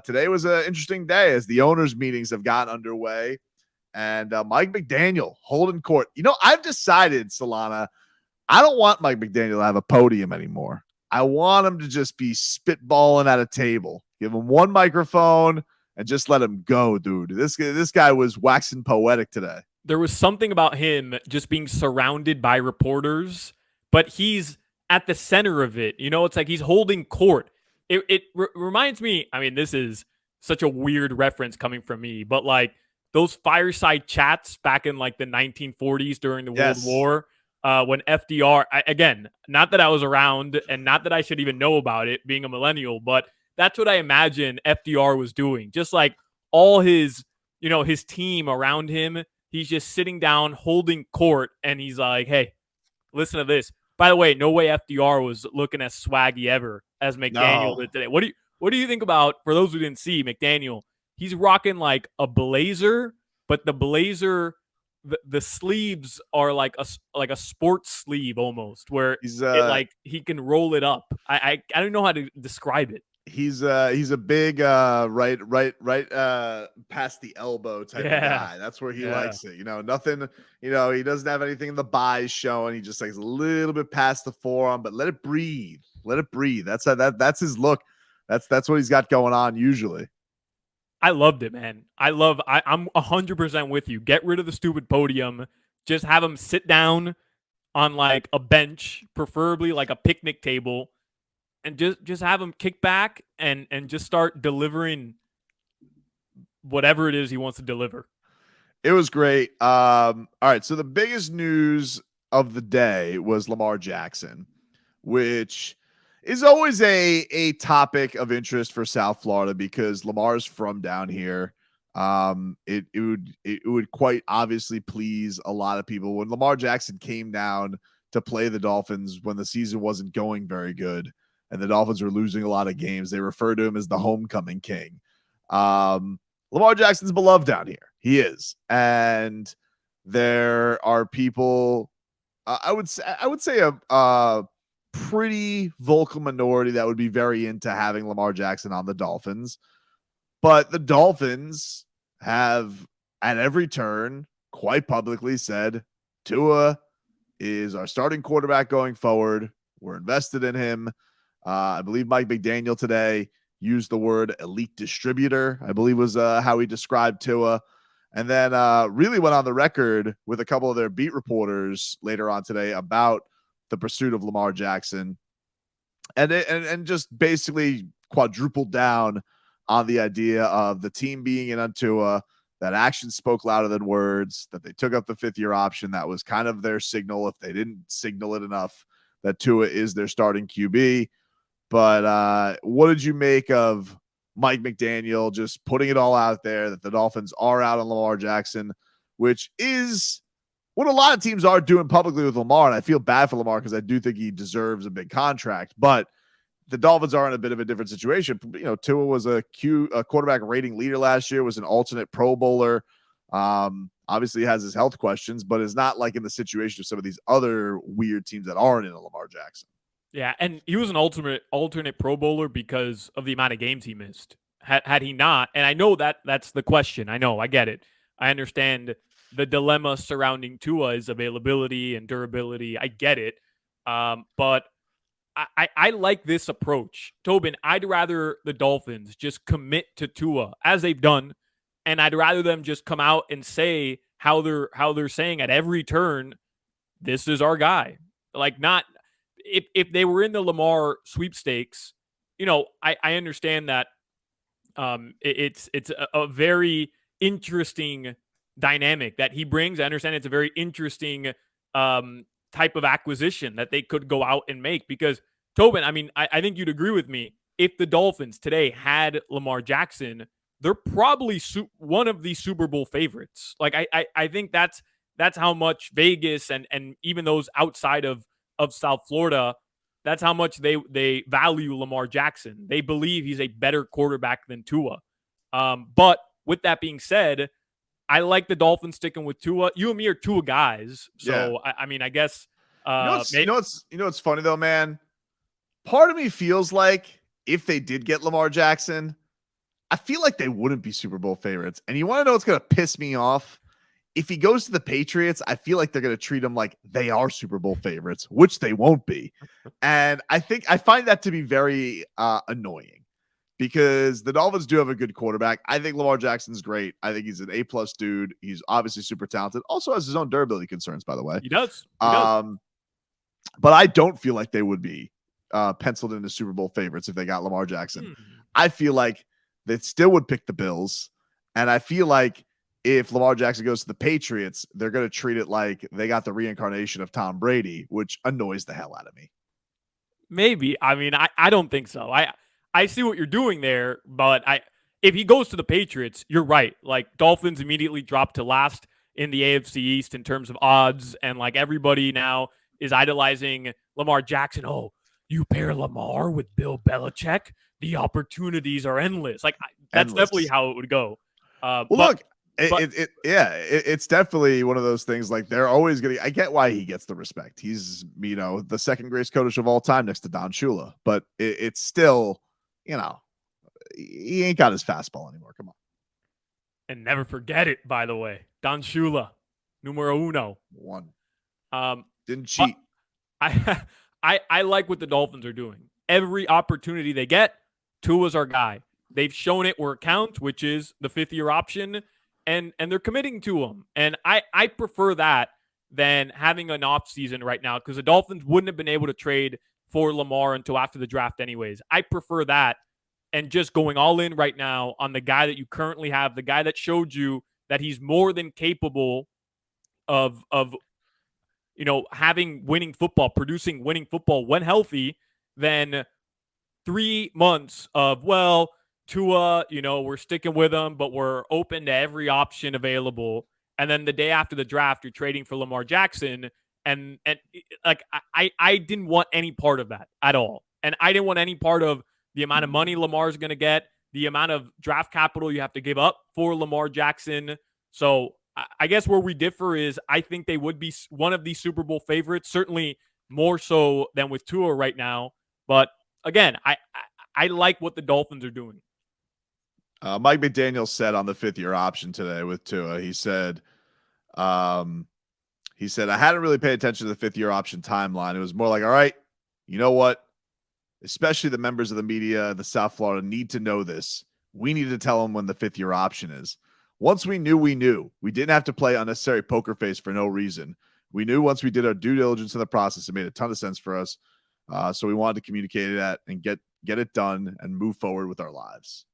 Today was an interesting day as the owners' meetings have gotten underway, and Mike McDaniel holding court. I've decided, Solana, I don't want Mike McDaniel to have a podium anymore. I want him to just be spitballing at a table. Give him one microphone and just let him go, dude. This guy was waxing poetic today. There was something about him just being surrounded by reporters, but he's at the center of it. It's like he's holding court. It reminds me, I mean, this is such a weird reference coming from me, but like those fireside chats back in like the 1940s during the World Yes. War, when FDR, again, not that I was around and not that I should even know about it being a millennial, but that's what I imagine FDR was doing. Just like all his team around him, he's just sitting down holding court and he's like, hey, listen to this. By the way, no way FDR was looking as swaggy ever as McDaniel No. did today. What do you think about, for those who didn't see, McDaniel? He's rocking like a blazer, but the blazer, the sleeves are like a sports sleeve almost, where He's it like he can roll it up. I don't know how to describe it. he's a big right past the elbow type of Yeah, guy. That's where he yeah. likes it. Nothing, he doesn't have anything in the buys showing. He just likes a little bit past the forearm, but let it breathe. Let it breathe. That's his look. That's what he's got going on usually. I loved it, man. I'm 100% with you. Get rid of the stupid podium. Just have him sit down on like a bench, preferably like a picnic table, and just have him kick back and just start delivering whatever it is he wants to deliver. It was great. All right. So the biggest news of the day was Lamar Jackson, which is always a topic of interest for South Florida because Lamar's from down here. It would quite obviously please a lot of people when Lamar Jackson came down to play the Dolphins when the season wasn't going very good and the Dolphins were losing a lot of games. They refer to him as the homecoming king. Um, Lamar Jackson's beloved down here. He is, and there are people. I would say a pretty vocal minority that would be very into having Lamar Jackson on the Dolphins. But the Dolphins have at every turn quite publicly said Tua is our starting quarterback going forward. We're invested in him. I believe Mike McDaniel today used the word elite distributor, I believe was how he described Tua. And then really went on the record with a couple of their beat reporters later on today about the pursuit of Lamar Jackson and just basically quadrupled down on the idea of the team being in on Tua, that action spoke louder than words, that they took up the fifth-year option. That was kind of their signal, if they didn't signal it enough, that Tua is their starting QB. But what did you make of Mike McDaniel just putting it all out there that the Dolphins are out on Lamar Jackson, which is what a lot of teams are doing publicly with Lamar? And I feel bad for Lamar because I do think he deserves a big contract, but the Dolphins are in a bit of a different situation. Tua was a quarterback rating leader last year, was an alternate Pro Bowler. Obviously has his health questions, but is not like in the situation of some of these other weird teams that aren't in a Lamar Jackson. Yeah, and he was an alternate Pro Bowler because of the amount of games he missed. Had he not, and I know that's the question. I know, I get it. I understand the dilemma surrounding Tua's availability and durability. I get it. But I like this approach. Tobin, I'd rather the Dolphins just commit to Tua as they've done, and I'd rather them just come out and say how they're saying at every turn, this is our guy. Like, not if they were in the Lamar sweepstakes, I understand that it's a very interesting dynamic that he brings. I understand it's a very interesting type of acquisition that they could go out and make because Tobin, I mean, I think you'd agree with me. If the Dolphins today had Lamar Jackson, they're probably one of the Super Bowl favorites. Like I think that's how much Vegas and even those outside of South Florida, that's how much they value Lamar Jackson. They believe he's a better quarterback than Tua. But with that being said, I like the Dolphins sticking with Tua. You and me are Tua guys, Yeah. so I mean, I guess What's funny though, man. Part of me feels like if they did get Lamar Jackson, I feel like they wouldn't be Super Bowl favorites. And you want to know what's going to piss me off? If he goes to the Patriots, I feel like they're going to treat him like they are Super Bowl favorites, which they won't be. And I find that to be very annoying because the Dolphins do have a good quarterback. I think Lamar Jackson's great. I think he's an A+ dude. He's obviously super talented. Also has his own durability concerns, by the way. He does. He does. But I don't feel like they would be penciled into Super Bowl favorites if they got Lamar Jackson. I feel like they still would pick the Bills. And I feel like if Lamar Jackson goes to the Patriots, they're going to treat it like they got the reincarnation of Tom Brady, which annoys the hell out of me. Maybe. I mean, I don't think so. I see what you're doing there, but if he goes to the Patriots, you're right. Like, Dolphins immediately drop to last in the AFC East in terms of odds, and like everybody now is idolizing Lamar Jackson. Oh, you pair Lamar with Bill Belichick, the opportunities are endless. Like, that's definitely how it would go. It's definitely one of those things. Like, they're always going to, I get why he gets the respect. He's, the second greatest coach of all time next to Don Shula, but it's still, he ain't got his fastball anymore. Come on. And never forget it, by the way. Don Shula, numero uno. One. Didn't cheat. I like what the Dolphins are doing. Every opportunity they get, Tua's our guy. They've shown it where it counts, which is the 5th-year option, and they're committing to him. And I prefer that than having an off season right now, because the Dolphins wouldn't have been able to trade for Lamar until after the draft anyways. I prefer that and just going all in right now on the guy that you currently have, the guy that showed you that he's more than capable of having winning football, producing winning football when healthy, than 3 months of, well, Tua, we're sticking with him, but we're open to every option available. And then the day after the draft, you're trading for Lamar Jackson. And like, I didn't want any part of that at all. And I didn't want any part of the amount of money Lamar's going to get, the amount of draft capital you have to give up for Lamar Jackson. So I guess where we differ is I think they would be one of these Super Bowl favorites, certainly more so than with Tua right now. But again, I like what the Dolphins are doing. Mike McDaniel said on the 5th-year option today with Tua, he said, I hadn't really paid attention to the 5th-year option timeline. It was more like, all right, you know what? Especially the members of the media in the South Florida need to know this. We need to tell them when the 5th-year option is. Once we knew, we knew. We didn't have to play unnecessary poker face for no reason. We knew once we did our due diligence in the process, it made a ton of sense for us. So we wanted to communicate that and get it done and move forward with our lives.